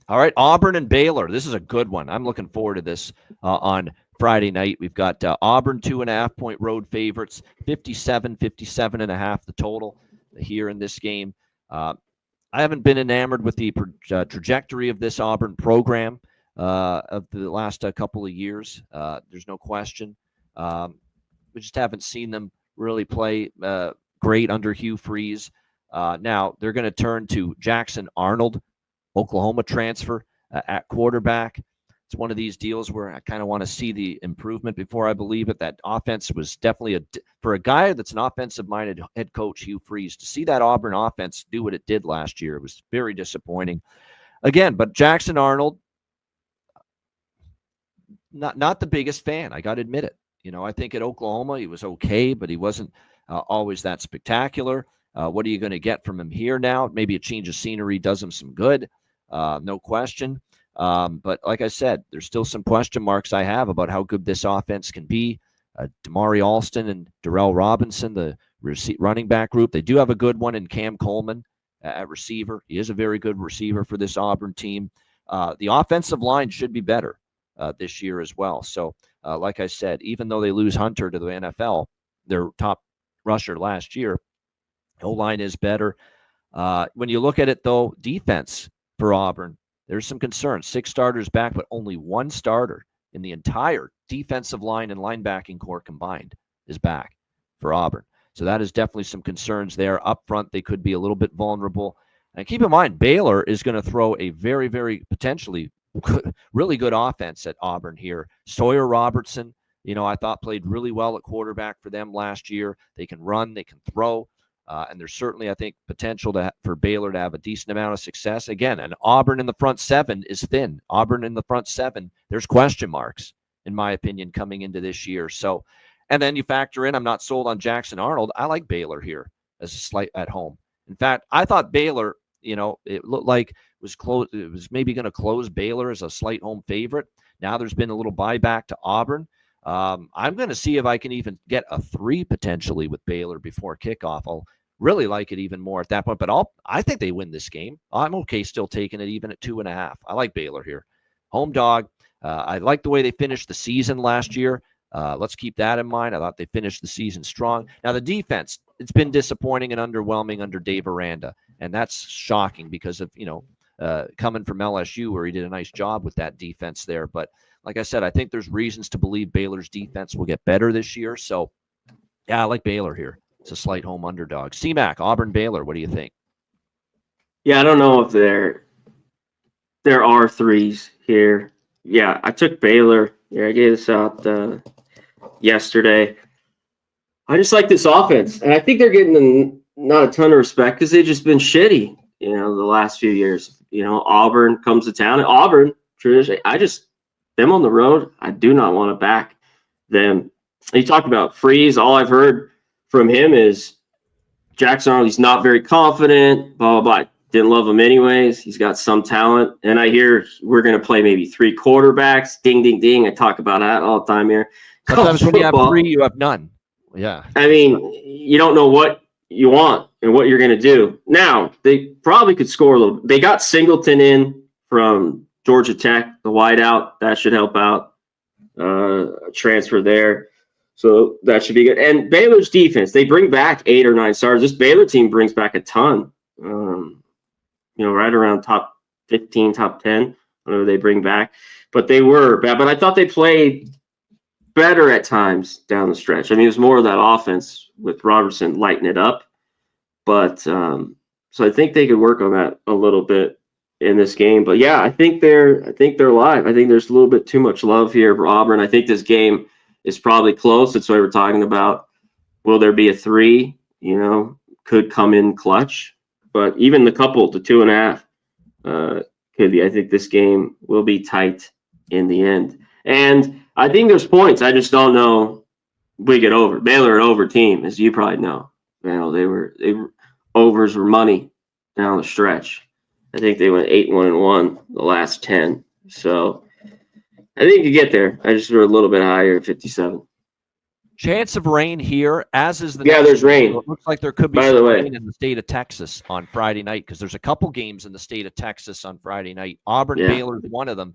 All right, Auburn and Baylor. This is a good one. I'm looking forward to this on Friday night. We've got Auburn 2.5-point road favorites, 57-57.5 the total here in this game. I haven't been enamored with the trajectory of this Auburn program of the last couple of years. There's no question. We just haven't seen them really play great under Hugh Freeze. Now, they're going to turn to Jackson Arnold, Oklahoma transfer at quarterback. It's one of these deals where I kind of want to see the improvement before I believe it. That offense was definitely for a guy that's an offensive-minded head coach, Hugh Freeze, to see that Auburn offense do what it did last year, it was very disappointing. Again, but Jackson Arnold, not the biggest fan. I got to admit it. I think at Oklahoma he was okay, but he wasn't always that spectacular. What are you going to get from him here now? Maybe a change of scenery does him some good. No question. But like I said, there's still some question marks I have about how good this offense can be. Damari Alston and Darrell Robinson, the running back group, they do have a good one in Cam Coleman at receiver. He is a very good receiver for this Auburn team. The offensive line should be better this year as well. So, like I said, even though they lose Hunter to the NFL, their top rusher last year, O-line is better. When you look at it, though, defense for Auburn, there's some concerns. 6 starters back, but only 1 starter in the entire defensive line and linebacking core combined is back for Auburn. So that is definitely some concerns there. Up front, they could be a little bit vulnerable. And keep in mind, Baylor is going to throw a very, very potentially really good offense at Auburn here. Sawyer Robertson, I thought played really well at quarterback for them last year. They can run, they can throw. And there's certainly, I think, potential for Baylor to have a decent amount of success. Again, and Auburn in the front 7 is thin. Auburn in the front 7, there's question marks, in my opinion, coming into this year. So, and then you factor in, I'm not sold on Jackson Arnold. I like Baylor here as a slight at home. In fact, I thought Baylor, it looked like it was maybe going to close Baylor as a slight home favorite. Now there's been a little buyback to Auburn. I'm going to see if I can even get a 3 potentially with Baylor before kickoff. I'll really like it even more at that point, but I think they win this game. I'm okay still taking it even at 2.5. I like Baylor here. Home dog. I like the way they finished the season last year. Let's keep that in mind. I thought they finished the season strong. Now the defense, it's been disappointing and underwhelming under Dave Aranda, and that's shocking because of, coming from LSU where he did a nice job with that defense there. But like I said, I think there's reasons to believe Baylor's defense will get better this year. So, yeah, I like Baylor here. It's a slight home underdog. C-Mac, Auburn, Baylor, what do you think? Yeah, I don't know if there are 3s here. Yeah, I took Baylor. Yeah, I gave this out yesterday. I just like this offense. And I think they're getting not a ton of respect because they've just been shitty, the last few years. Auburn comes to town. And Auburn, traditionally, them on the road, I do not want to back them. You talk about Freeze. All I've heard from him is Jackson Arnold, he's not very confident, blah, blah, blah. Didn't love him anyways. He's got some talent. And I hear we're going to play maybe 3 quarterbacks. Ding, ding, ding. I talk about that all the time here. Sometimes when you have 3, you have none. Yeah. I mean, you don't know what you want and what you're going to do. Now, they probably could score a little. They got Singleton in from Georgia Tech, the wideout. That should help out. Transfer there. So that should be good. And Baylor's defense, they bring back 8 or 9 stars. This Baylor team brings back a ton. Right around top 15, top 10, whatever they bring back. But they were bad. But I thought they played better at times down the stretch. I mean, it was more of that offense with Robertson lighting it up. But so I think they could work on that a little bit in this game. But yeah, I think they're live. I think there's a little bit too much love here for Auburn. I think this game is probably close. That's why we're talking about. Will there be a 3? Could come in clutch. But even the 2.5 could be. I think this game will be tight in the end. And I think there's points. I just don't know we get over. Baylor an over team, as you probably know. They were overs were money down the stretch. I think they went 8-1-1 the last 10. So I think you get there. I just threw a little bit higher at 57. Chance of rain here, as is the Yeah, next there's game. rain. It looks like there could be By the some way. rain in the state of Texas on Friday night because there's a couple games in the state of Texas on Friday night. Auburn, Yeah. Baylor is one of them.